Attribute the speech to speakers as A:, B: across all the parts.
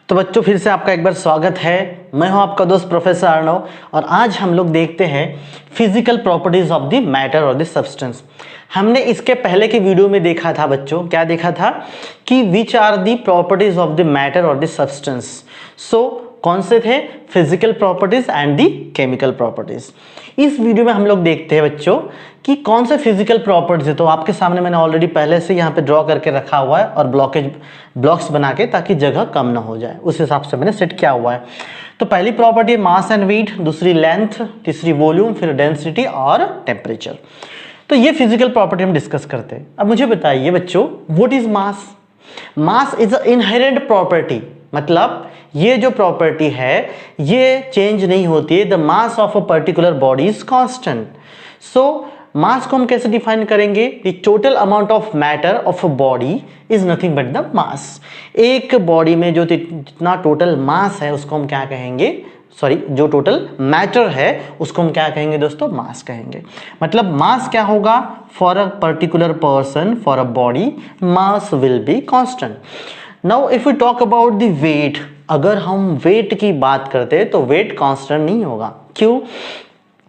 A: तो बच्चों फिर से आपका एक बार स्वागत है। मैं हूं आपका दोस्त प्रोफेसर अर्णव और आज हम लोग देखते हैं physical properties of the matter और द सब्सटेंस। हमने इसके पहले के वीडियो में देखा था बच्चों, क्या देखा था कि which are the properties of the matter और द सब्सटेंस। सो कौन से थे? Physical properties and the chemical properties. इस वीडियो में हम लोग देखते हैं बच्चों कि कौन से फिजिकल प्रॉपर्टीज है। तो आपके सामने मैंने ऑलरेडी पहले से यहाँ पे ड्रॉ करके रखा हुआ है और ब्लॉक्स बना के, ताकि जगह कम ना हो जाए, उस हिसाब से मैंने सेट किया हुआ है। तो पहली प्रॉपर्टी है मास एंड वेट, दूसरी लेंथ, तीसरी वॉल्यूम, फिर डेंसिटी और टेम्परेचर। तो ये फिजिकल प्रॉपर्टी हम डिस्कस करते हैं। अब मुझे बताइए बच्चों, what is mass? Mass is a inherent property, मतलब ये जो प्रॉपर्टी है ये चेंज नहीं होती है। The mass of a particular body is constant. So mass को हम कैसे डिफाइन करेंगे? The total amount of matter of a body is nothing but the mass. एक बॉडी में जो जितना टोटल मास है उसको हम क्या कहेंगे? जो टोटल मैटर है उसको हम क्या कहेंगे दोस्तों? मास कहेंगे। मतलब मास क्या होगा? For a particular person, for a body, mass will be constant. Now if we talk about the weight, अगर हम वेट की बात करते हैं तो वेट कांस्टेंट नहीं होगा। क्यों?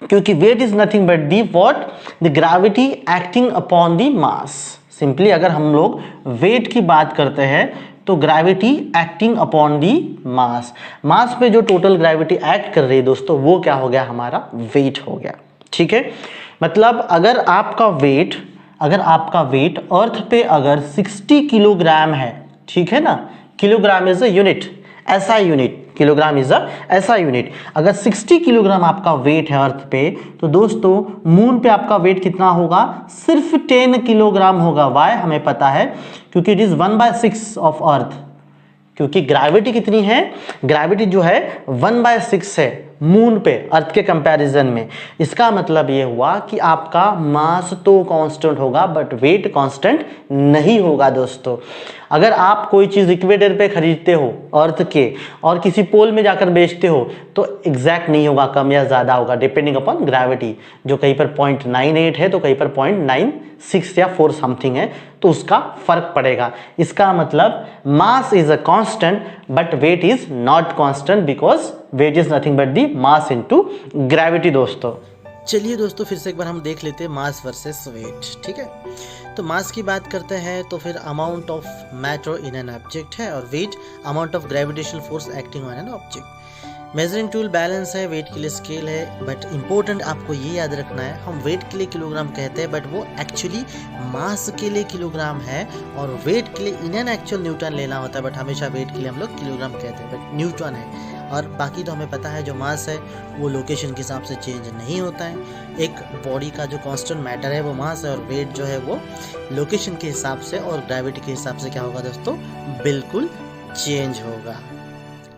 A: क्योंकि weight is nothing but the what? The gravity acting upon the mass. Simply अगर हम लोग वेट की बात करते हैं तो gravity acting upon the mass, mass पे जो टोटल ग्रेविटी एक्ट कर रही है दोस्तों, वो क्या हो गया? हमारा वेट हो गया। ठीक है, मतलब अगर आपका वेट अर्थ पे अगर 60 किलोग्राम है, ठीक है ना, किलोग्राम इज अ यूनिट, ऐसा यूनिट, किलोग्राम इज अ ऐसा यूनिट। अगर 60 किलोग्राम आपका वेट है अर्थ पे, तो दोस्तों मून पे आपका वेट कितना होगा? सिर्फ 10 किलोग्राम होगा। वाई? हमें पता है क्योंकि इट इज 1/6 ऑफ अर्थ। क्योंकि ग्रेविटी कितनी है? ग्रेविटी जो है 1/6 है मून पे अर्थ के कंपैरिजन में। इसका मतलब ये हुआ कि आपका मास तो कांस्टेंट होगा बट वेट कांस्टेंट नहीं होगा दोस्तों। अगर आप कोई चीज इक्वेटर पे खरीदते हो अर्थ के और किसी पोल में जाकर बेचते हो तो एग्जैक्ट नहीं होगा, कम या ज्यादा होगा डिपेंडिंग अपॉन ग्रेविटी। जो कहीं पर 0.98 है तो कहीं पर 0.96 या 4 समथिंग है, तो उसका फर्क पड़ेगा। इसका मतलब mass is a constant but weight is not constant because weight is nothing but the mass into gravity दोस्तों।
B: चलिए दोस्तों फिर से एक बार हम देख लेते हैं मास वर्सेस वेट। ठीक है, तो मास की बात करते हैं तो फिर amount of matter in an object है, और weight amount of gravitational force acting on an object. Measuring tool balance है, वेट के लिए स्केल है, बट इंपॉर्टेंट आपको ये याद रखना है, हम वेट के लिए किलोग्राम कहते हैं बट वो एक्चुअली मास के लिए किलोग्राम है, और वेट के लिए इन एन एक्चुअल न्यूटन लेना होता है, बट हमेशा वेट के लिए हम लोग किलोग्राम कहते हैं बट न्यूटन है। और बाकी तो हमें पता है जो मास है वो लोकेशन के हिसाब से चेंज नहीं होता है। एक बॉडी का जो कांस्टेंट मैटर है वो मास है, और वेट जो है वो लोकेशन के हिसाब से और ग्रेविटी के हिसाब से क्या होगा दोस्तों? बिल्कुल चेंज होगा।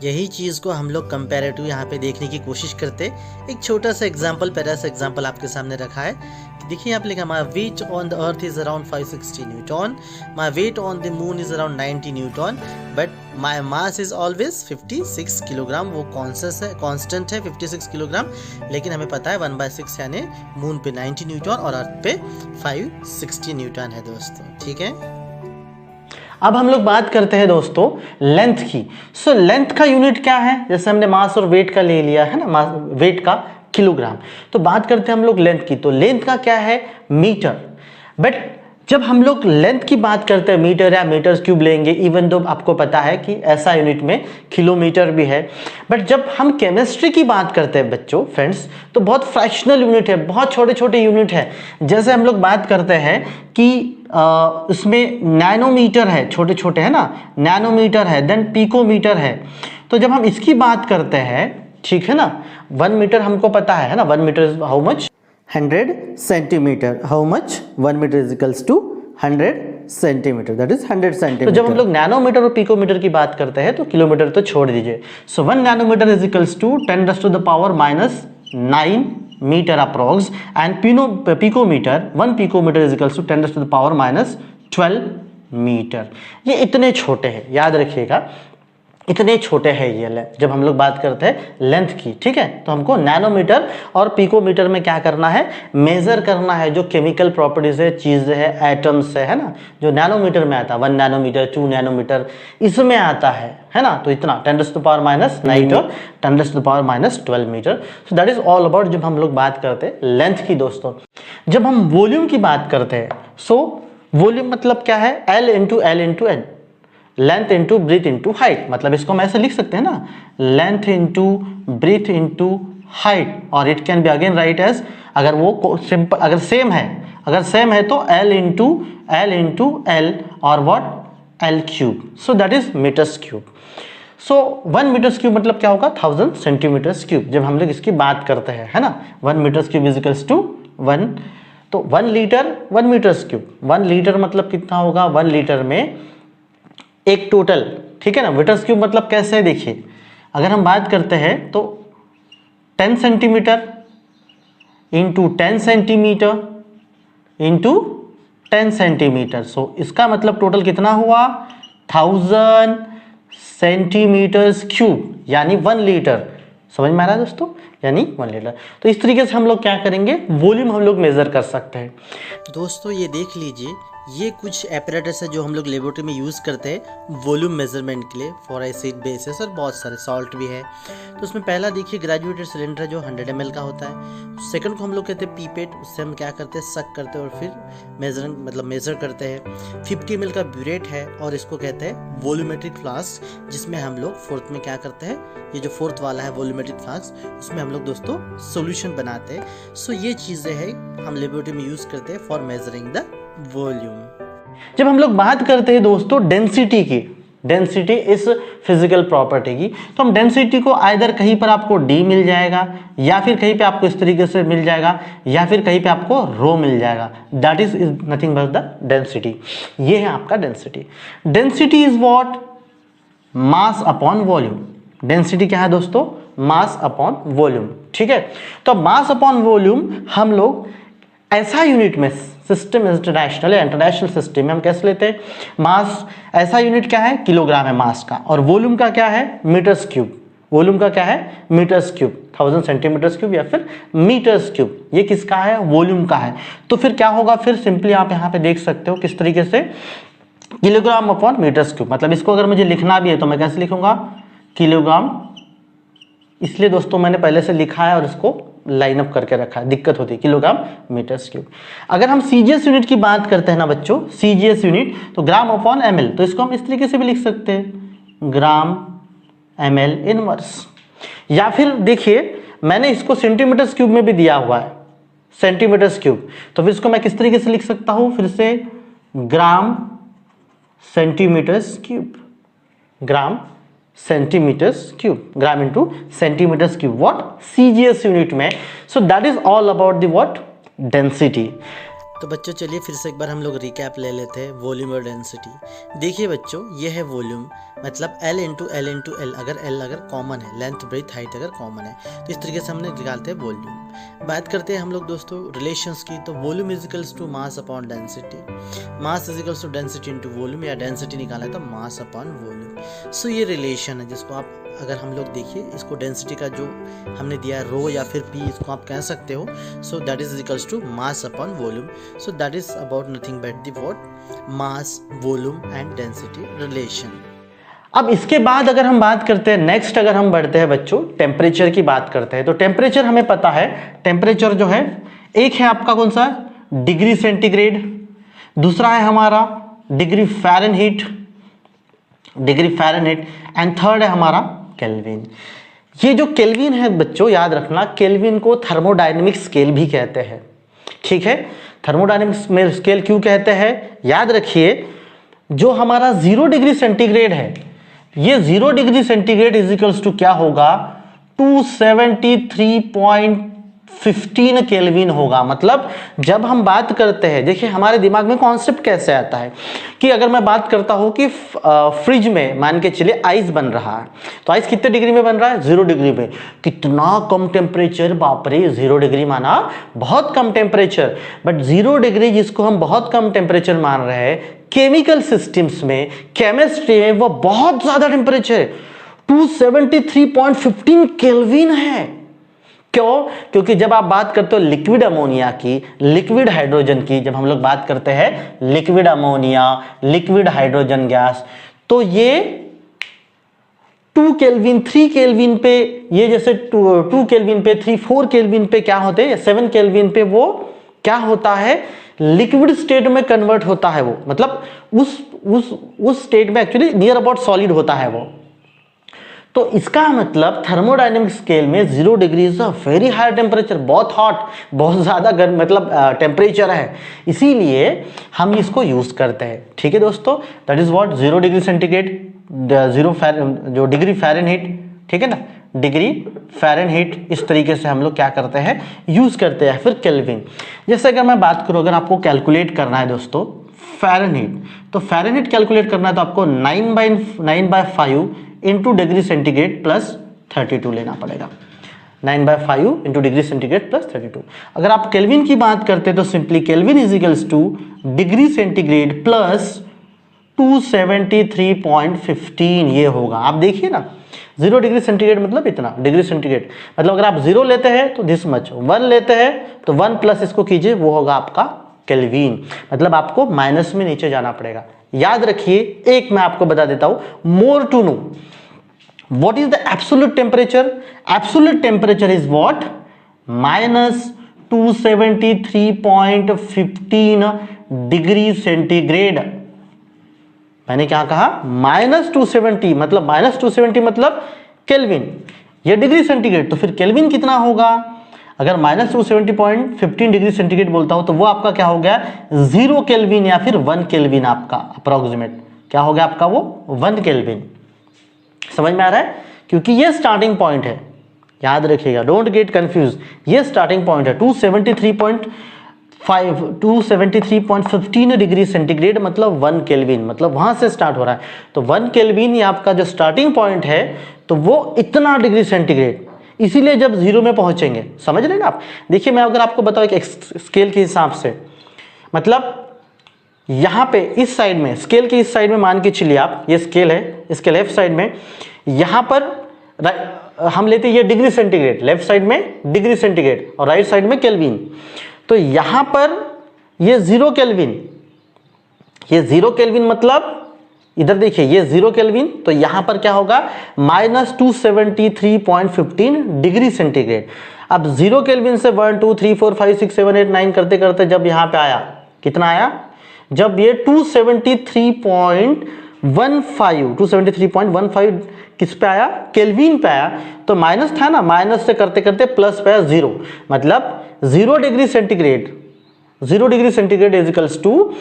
B: यही चीज़ को हम लोग कंपैरेटिव यहाँ पे देखने की कोशिश करते। एक छोटा सा एग्जांपल, पैरा सा एग्जांपल आपके सामने रखा है। देखिए यहाँ पे लिखा my weight on the earth is around 560 Newton, my weight on the moon is around 90 Newton, but my mass is always 56 kilogram. वो कांस्टेंट है 56 किलोग्राम, लेकिन हमें पता है 1/6 यानी मून पे 90 न्यूटन और अर्थ पे 560 न्यूटन है दोस्तों। ठीक है,
A: अब हम लोग बात करते हैं दोस्तों लेंथ की। सो लेंथ का यूनिट क्या है? जैसे हमने मास और वेट का ले लिया है ना, वेट का किलोग्राम, तो बात करते हैं हम लोग लेंथ की। तो लेंथ का क्या है? मीटर। बट जब हम लोग लेंथ की बात करते हैं मीटर या मीटर्स क्यूब लेंगे, इवन दो आपको पता है कि ऐसा यूनिट में किलोमीटर भी है। बट जब हम केमिस्ट्री की बात करते हैं बच्चों, फ्रेंड्स, तो बहुत फ्रैक्शनल यूनिट है, बहुत छोटे छोटे यूनिट है। जैसे हम लोग बात करते हैं कि उसमें नैनोमीटर है, छोटे छोटे है ना, नैनोमीटर है, देन पिकोमीटर है। तो जब हम इसकी बात करते हैं, ठीक है ना, 1 मीटर हमको पता है ना, 1 metre is how much? 100 centimetre. How much? 1 metre is equals to 100 centimetre, that is 100 centimetre. तो जब हम लोग नैनोमीटर और पिकोमीटर की बात करते हैं तो किलोमीटर तो छोड़ दीजिए। So 1 nanometre is equals to 10⁻⁹ metre approx, and picometre 1 picometre is equals to 10⁻⁻12 metre. ये इतने छोटे हैं, याद रखिएगा। इतने छोटे हैं ये जब हम लोग बात करते हैं लेंथ की, ठीक है। तो हमको नैनोमीटर और पिकोमीटर में क्या करना है, मेजर करना है जो केमिकल प्रॉपर्टीज है, चीज़ें है, एटम्स है ना, जो नैनोमीटर में आता है 1 नैनोमीटर 2 नैनोमीटर इसमें आता है ना। तो इतना 10⁻⁹ और 10⁻12 metre. So that is all about जब हम लोग बात करते हैं लेंथ की दोस्तों। जब हम वॉल्यूम की बात करते हैं, सो वॉल्यूम मतलब क्या है, L into L into N, length into breadth into height. मतलब इसको हम ऐसे लिख सकते हैं ना, length into breadth into height, और it can be again write as, अगर वो सिंपल अगर सेम है तो L इंटू एल और what L cube. So that is metres cube. So 1 metres cube मतलब क्या होगा, 1000 सेंटीमीटर्स क्यूब जब हम लोग इसकी बात करते हैं, है ना। 1 मीटर्स क्यूब इजिकल्स टू 1, तो 1 लीटर 1 मीटर्स क्यूब। 1 लीटर मतलब कितना होगा, 1 लीटर में एक टोटल, ठीक है ना। मीटर्स क्यूब मतलब कैसे है, देखिए अगर हम बात करते हैं तो 10 centimetre into 10 centimetre into 10 centimetre. So इसका मतलब टोटल कितना हुआ, 1000 सेंटीमीटर्स क्यूब, यानी 1 लीटर। समझ में आ रहा है दोस्तों, यानी 1 लीटर। तो इस तरीके से हम लोग क्या करेंगे, वॉल्यूम हम लोग मेजर कर सकते हैं।
B: दोस्तों ये देख लीजिए, ये कुछ एपरेटस है जो हम लोग लेबोरेटरी में यूज़ करते हैं वॉल्यूम मेजरमेंट के लिए फॉर एसिड बेसिस, और बहुत सारे सॉल्ट भी है। तो उसमें पहला देखिए ग्रेजुएटेड सिलेंडर है जो 100 ml का होता है। सेकंड को हम लोग कहते हैं पीपेट, उससे हम क्या करते हैं, सक करते हैं और फिर मेजर करते हैं। 50 ml का ब्यूरेट है और इसको कहते हैं वॉल्यूमेट्रिक फ्लास्क, जिसमें हम लोग फोर्थ में क्या करते हैं, ये जो फोर्थ वाला है वॉल्यूमेट्रिक फ्लास्क, उसमें हम लोग दोस्तों सोल्यूशन बनाते हैं। सो ये चीज़ें हैं हम लेबोरेटरी में यूज़ करते हैं फॉर मेजरिंग द वॉल्यूम।
A: जब हम लोग बात करते हैं दोस्तों डेंसिटी की, डेंसिटी इस फिजिकल प्रॉपर्टी की, तो हम डेंसिटी को आइदर कहीं पर आपको डी मिल जाएगा, या फिर कहीं पे आपको इस तरीके से मिल जाएगा, या फिर कहीं पे आपको रो मिल जाएगा। That is nothing but the density. ये है आपका density. Density is what, mass upon volume. Density क्या है दोस्तों, मास अपॉन वॉल्यूम, ठीक है। तो मास अपॉन वॉल्यूम हम लोग ऐसा यूनिट में, सिस्टम इंटरनेशनल या इंटरनेशनल सिस्टम में हम कैसे लेते हैं, मास ऐसा यूनिट क्या है, किलोग्राम है मास का, और वॉल्यूम का क्या है, मीटर्स क्यूब। वॉल्यूम का क्या है, मीटर्स क्यूब, 1000 सेंटीमीटर्स क्यूब या फिर मीटर्स क्यूब। ये किसका है, वॉल्यूम का है। तो फिर क्या होगा, फिर सिंपली आप यहाँ पे देख सकते हो किस तरीके से, किलोग्राम अपॉन मीटर्स क्यूब। मतलब इसको अगर मुझे लिखना भी है तो मैं कैसे लिखूंगा, किलोग्राम। इसलिए दोस्तों मैंने पहले से लिखा है और इसको लाइन अप करके रखा है, दिक्कत होती है, किलोग्राम मीटर्स क्यूब। अगर हम सीजीएस यूनिट की बात करते हैं ना बच्चों, सीजीएस यूनिट, तो ग्राम अपॉन एमएल, तो इसको हम इस तरीके से भी लिख सकते हैं, ग्राम एमएल इनवर्स। या फिर देखिए मैंने इसको सेंटीमीटर्स क्यूब में भी दिया हुआ है, सेंटीमीटर्स क्यूब, तो फिर इसको मैं किस तरीके से लिख सकता हूं, फिर से gram centimetres cube, gram centimetres cube, gram into centimetres cube, what, CGS unit में। So that is all about the what, density.
B: तो बच्चों चलिए फिर से एक बार हम लोग रिकैप ले लेते हैं वॉल्यूम और डेंसिटी। देखिए बच्चों, ये है वॉल्यूम, मतलब L into L into L, अगर L अगर कॉमन है, लेंथ ब्रेथ हाइट अगर कॉमन है, तो इस तरीके से हमने निकालते हैं वॉल्यूम। बात करते हैं हम लोग दोस्तों रिलेशंस की, तो volume equals to mass upon density, mass equals to density into volume, या डेंसिटी निकाला है तो मास अपॉन वॉल्यूम। सो ये रिलेशन है जिसको आप अगर हम लोग देखिए, इसको डेंसिटी का जो हमने दिया है रो या फिर पी, इसको आप कह सकते हो। So that is equals to mass upon volume. So that is about nothing but the what, mass, volume and density relation.
A: अब इसके बाद अगर हम बात करते हैं, नेक्स्ट अगर हम बढ़ते हैं बच्चों, टेम्परेचर की बात करते हैं। तो टेम्परेचर हमें पता है, टेम्परेचर जो है, एक है आपका कौन सा, डिग्री सेंटीग्रेड, दूसरा है हमारा डिग्री फ़ारेनहीट, एंड थर्ड है हमारा केल्विन। ये जो केल्विन है बच्चों, याद रखना, केल्विन को थर्मोडायनेमिक स्केल भी कहते हैं, ठीक है। थर्मोडायनेमिक्स में स्केल क्यों कहते हैं, याद रखिए, जो हमारा 0 डिग्री सेंटीग्रेड है, ये 0 degree centigrade is equals to क्या होगा, 273.15 केल्विन होगा। मतलब जब हम बात करते हैं, देखिए हमारे दिमाग में कॉन्सेप्ट कैसे आता है कि अगर मैं बात करता हूं कि फ्रिज में मान के चलिए आइस बन रहा है, तो आइस कितने डिग्री में बन रहा है, 0 डिग्री में। कितना कम टेम्परेचर, बाप रे, 0 डिग्री माना बहुत कम टेम्परेचर। बट 0 डिग्री जिसको हम बहुत कम टेम्परेचर मान रहे हैं, केमिकल सिस्टम्स में, केमिस्ट्री में वो बहुत ज्यादा टेम्परेचर है। 273.15 केल्विन है। क्यों? क्योंकि जब आप बात करते हो लिक्विड अमोनिया की, लिक्विड हाइड्रोजन की, जब हम लोग बात करते हैं liquid ammonia, liquid hydrogen gas, तो ये 2 केल्विन 3 केल्विन पे, ये जैसे 2 केल्विन पे 3 4 केल्विन पे क्या होते हैं, 7 केल्विन पे वो क्या होता है, लिक्विड स्टेट में कन्वर्ट होता है वो, मतलब उस स्टेट में एक्चुअली नियर अबाउट सॉलिड होता है वो। तो इसका मतलब थर्मोडायनेमिक स्केल में 0 degree is a very high temperature, बहुत हॉट, बहुत ज्यादा गर्म मतलब टेम्परेचर है, इसीलिए हम इसको यूज करते हैं। ठीक है दोस्तों, that is what 0 degree centigrade, जो डिग्री फ़ारेनहीट, ठीक है ना, डिग्री फ़ारेनहीट, इस तरीके से हम लोग क्या करते हैं, यूज करते हैं। फिर केल्विन, जैसे अगर मैं बात करूं, अगर आपको कैलकुलेट करना है दोस्तों फ़ारेनहीट, तो फ़ारेनहीट कैलकुलेट करना है तो आपको 9/5 इंटू डिग्री सेंटीग्रेड प्लस 32 लेना पड़ेगा। 9/5 इंटू डिग्री सेंटीग्रेड प्लस 32। अगर आप केल्विन की बात करते हैं तो simply kelvin is equals two degree centigrade plus 273.15, ये होगा। आप देखिए ना, 0 डिग्री सेंटीग्रेड मतलब इतना, डिग्री सेंटीग्रेड मतलब अगर आप 0 लेते हैं तो दिस मच, 1 लेते हैं तो 1 प्लस इसको कीजिए, वो होगा आपका केल्विन, मतलब आपको माइनस में नीचे जाना पड़ेगा। याद रखिए, एक मैं आपको बता देता हूं, more to know what is the absolute temperature. Absolute temperature is what, -273.15 degree centigrade. मैंने क्या कहा, -270 मतलब -270 मतलब केल्विन, ये डिग्री सेंटीग्रेड, तो फिर केल्विन कितना होगा। अगर -270.15 डिग्री सेंटीग्रेड बोलता हूं तो वो आपका क्या हो गया, 0 केल्विन या फिर 1 केल्विन, आपका अप्रोक्सीमेट क्या हो गया, आपका वो 1 केल्विन। समझ में आ रहा है, क्योंकि ये स्टार्टिंग पॉइंट है, याद रखिएगा, डोंट गेट कंफ्यूज, ये स्टार्टिंग पॉइंट है 273.15 डिग्री सेंटीग्रेड मतलब 1 केल्विन, मतलब वहां से स्टार्ट हो रहा है। तो 1 केल्विन ये आपका जो स्टार्टिंग पॉइंट है, तो वो इतना डिग्री सेंटीग्रेड, इसीलिए जब 0 में पहुंचेंगे, समझ रहे हैं ना आप। देखिए मैं अगर आपको बताऊं एक स्केल के हिसाब से, मतलब यहां पे इस साइड में, स्केल के इस साइड में मान के चलिए आप, ये स्केल है, इसके लेफ्ट साइड में, यहां पर हम लेते हैं ये डिग्री सेंटीग्रेड, लेफ्ट साइड में डिग्री सेंटीग्रेड और राइट साइड में केल्विन। तो यहां पर ये 0 केल्विन, ये 0 केल्विन मतलब इधर देखिए ये 0 केल्विन, तो यहां पर क्या होगा, -273.15 डिग्री सेंटीग्रेड। अब 0 केल्विन से 1 2 3 4 5 6 7 8 9 करते करते जब यहां पे आया, कितना आया, जब ये 273.15 किस पे आया, केल्विन पे आया, तो माइनस था ना, माइनस से करते करते प्लस पे आया 0, मतलब 0 degree centigrade, 0 degree centigrade is equals to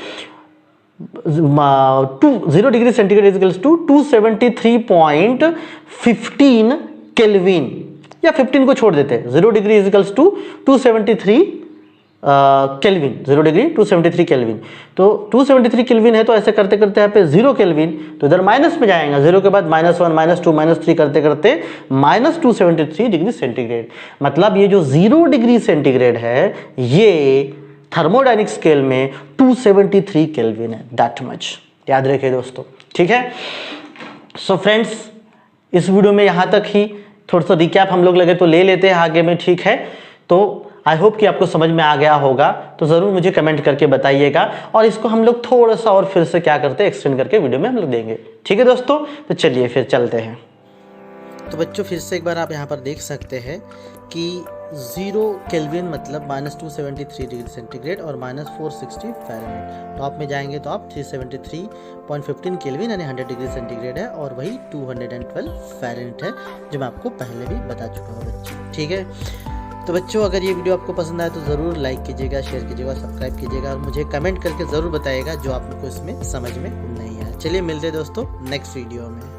A: 0 degree centigrade is equals to 273.15 kelvin, या 15 को छोड़ देते हैं, 0 degree is equals to 273 kelvin, 0 degree 273 kelvin. तो 273 केल्विन है, तो ऐसे करते करते यहाँ पे 0 केल्विन, तो इधर माइनस में जाएगा, 0 के बाद -1 -2 -3 करते करते -273 डिग्री सेंटीग्रेड। मतलब ये जो 0 डिग्री सेंटीग्रेड है, ये थर्मोडायनिक स्केल में 273 केल्विन है, दैट मच, याद रखिए दोस्तों। ठीक है, सो फ्रेंड्स, इस वीडियो में यहाँ तक ही, थोड़ा सा रिकैप हम लोग लगे तो ले लेते हैं आगे में। ठीक है, तो आई होप कि आपको समझ में आ गया होगा, तो ज़रूर मुझे कमेंट करके बताइएगा, और इसको हम लोग थोड़ा सा और फिर से क्या करते हैं, एक्सटेंड करके वीडियो में हम लोग देंगे। ठीक है दोस्तों, तो चलिए फिर चलते हैं।
B: तो बच्चों फिर से एक बार आप यहाँ पर देख सकते हैं कि 0 केल्विन मतलब -273 डिग्री सेंटीग्रेड और -460 फ़ारेनहीट। टॉप में जाएंगे तो आप 373.15 केल्विन यानी 100 डिग्री सेंटीग्रेड है, और वही 212 फ़ारेनहीट है, जो मैं आपको पहले भी बता चुका हूँ बच्चों। ठीक है, तो बच्चों अगर ये वीडियो आपको पसंद आए तो ज़रूर लाइक कीजिएगा, शेयर कीजिएगा, सब्सक्राइब कीजिएगा, और मुझे कमेंट करके ज़रूर बताइएगा जो आपको इसमें समझ में नहीं आया। चलिए मिलते हैं दोस्तों नेक्स्ट वीडियो में।